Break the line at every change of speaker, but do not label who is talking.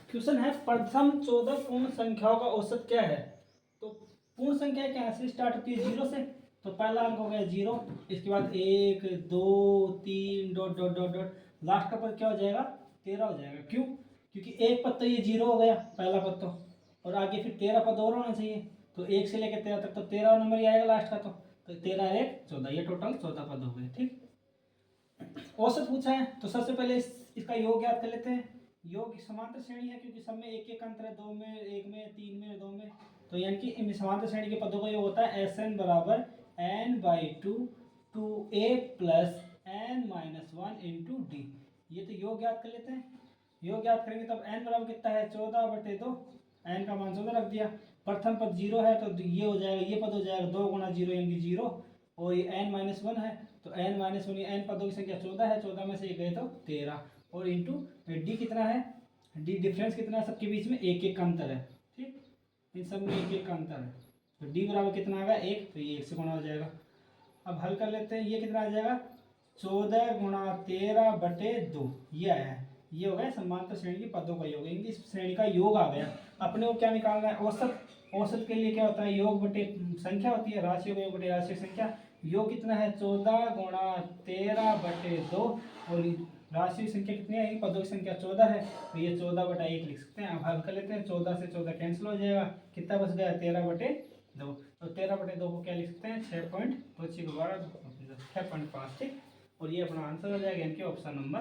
Question है प्रथम 14 पूर्ण संख्याओं का औसत क्या है। तो पूर्ण संख्या क्या से स्टार्ट होती है, जीरो से। तो पहला अंक हो गया जीरो, इसके बाद एक दो तीन dot dot dot dot, last का पद क्या हो जाएगा, 13 हो जाएगा। क्यों? क्योंकि एक पद तो ये जीरो हो गया पहला पद, तो और आगे फिर 13 पद और होना चाहिए। तो एक से लेकर 13 तक तो 13 नंबर ही आएगा लास्ट का। तो 13 एक 14, ये टोटल 14 पद हो गए। ठीक, औसत पूछा है तो सबसे पहले इसका योग याद कर लेते हैं। योग समांतर श्रेणी है क्योंकि सब में एक एक अंतर है, दो में, एक में, तीन में, दो में। तो यानी कि इन समांतर श्रेणी के पदों का योग होता है एस एन बराबर N by two two A plus N minus one into D. ये तो योग याद कर लेते हैं। योग याद करेंगे तब एन बराबर कितना है, 14/2। एन का मान 14 रख दिया। प्रथम पद जीरो है तो ये हो जाएगा, ये पद हो जाएगा 2 गुणा जीरो यानी कि जीरो। और ये एन माइनस वन है तो एन माइनस वन, एन पदों की संख्या 14 है, 14 में से एक गए तो 13। और इंटू डी कितना है, डी डिफरेंस कितना है, सबके बीच में एक एक का अंतर है। ठीक, इन सब में एक एक का अंतर है। तो डी बराबर कितना आएगा, एक। तो ये एक से गुणा हो जाएगा। अब हल कर लेते हैं, ये कितना आ जाएगा, 14 गुणा 13/2 ये आया है। ये हो गया समांतर श्रेणी के पदों का योग, इनकी श्रेणी का योग आ गया। अपने को क्या निकालना है, औसत। औसत के लिए क्या होता है, योग बटे संख्या होती है, राशियों का योग बटे राशि संख्या। योग कितना है, 14 गुणा 13/2। और राशि संख्या कितनी है, पदों की संख्या 14 है। तो ये 14/1 लिख सकते हैं। अब हल कर लेते हैं, 14 से 14 कैंसिल हो जाएगा, कितना बच गया, 13/2। तो 13/2 को क्या लिख सकते हैं, 6.5। ठीक, और ये अपना आंसर हो जाएगा, इनके ऑप्शन नंबर